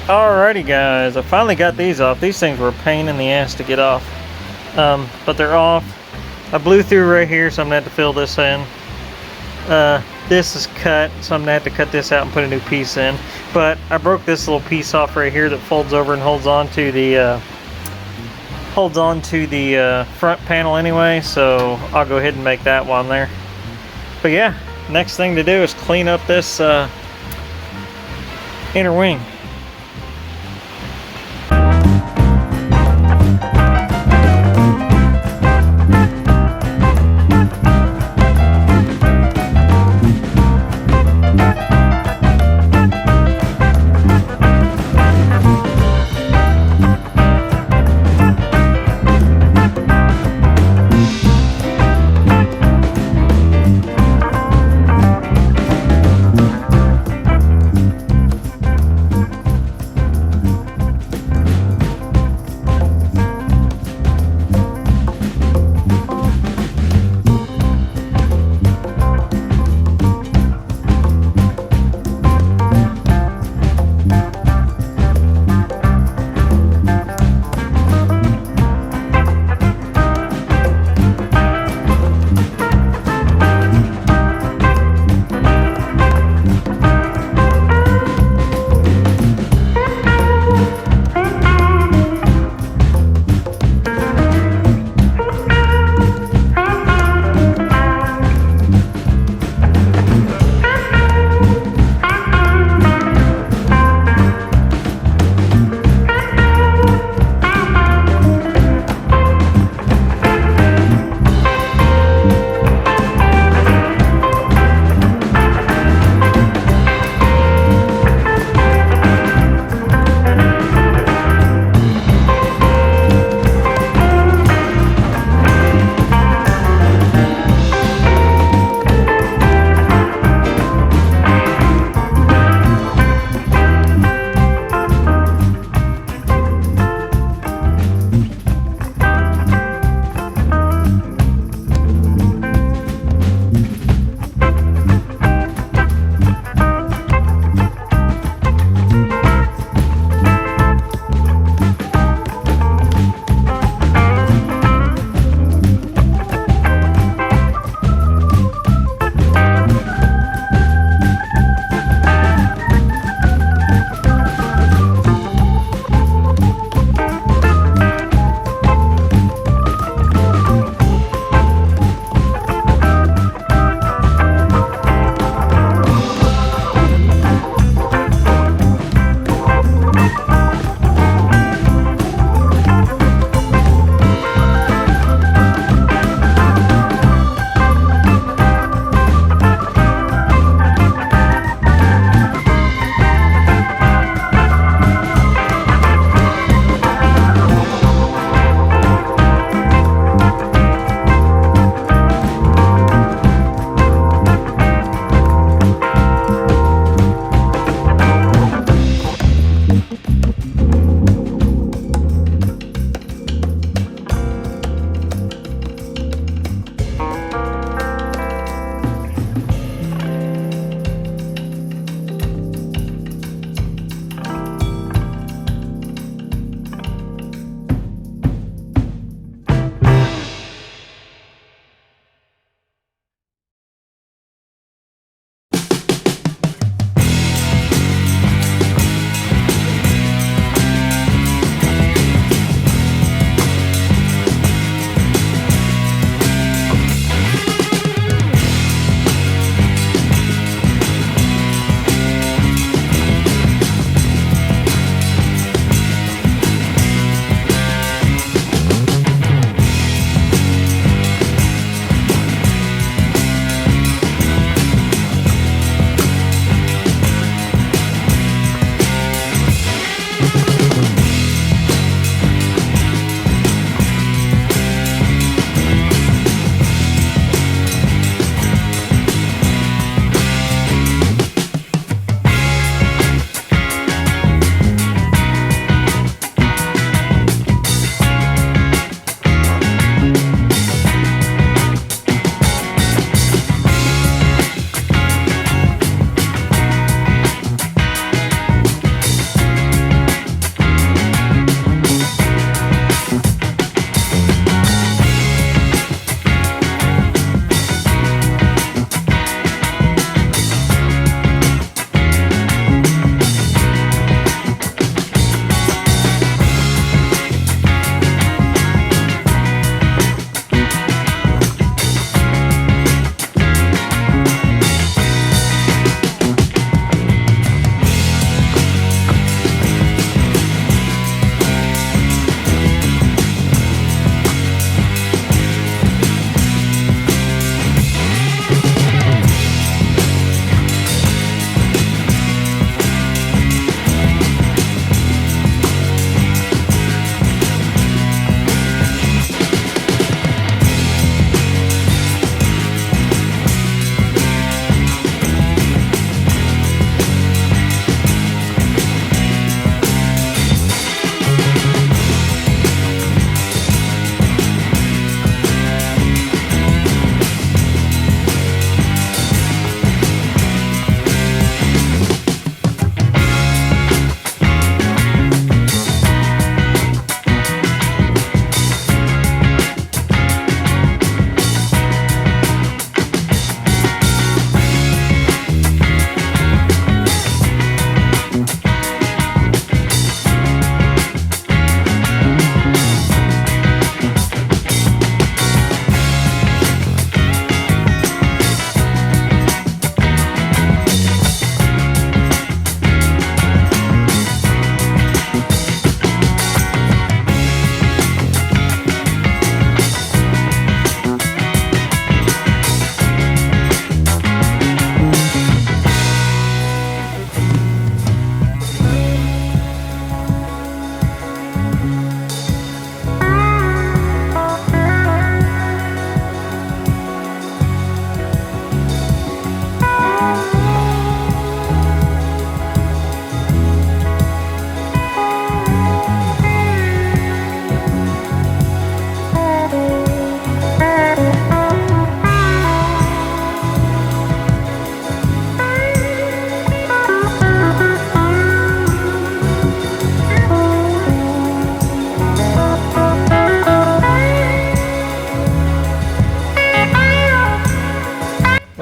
Alrighty guys, I finally got these off. These things were a pain in the ass to get off, but they're off. I blew through right here, so I'm gonna have to fill this in. This is cut, so I'm gonna have to cut this out and put a new piece in. But I broke this little piece off right here that folds over and holds on to the front panel anyway, so I'll go ahead and make that one there. But yeah, next thing to do is clean up this inner wing.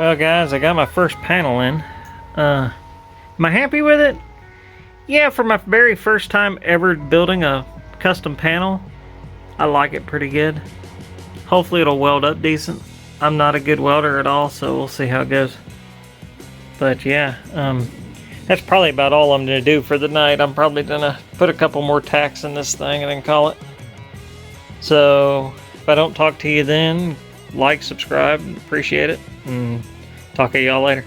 Well guys, I got my first panel in. Am I happy with it? Yeah, for my very first time ever building a custom panel, I like it pretty good. Hopefully it'll weld up decent. I'm not a good welder at all, so we'll see how it goes. But yeah, that's probably about all I'm gonna do for the night. I'm probably gonna put a couple more tacks in this thing and then call it. So if I don't talk to you then, like, subscribe, appreciate it, and talk to y'all later.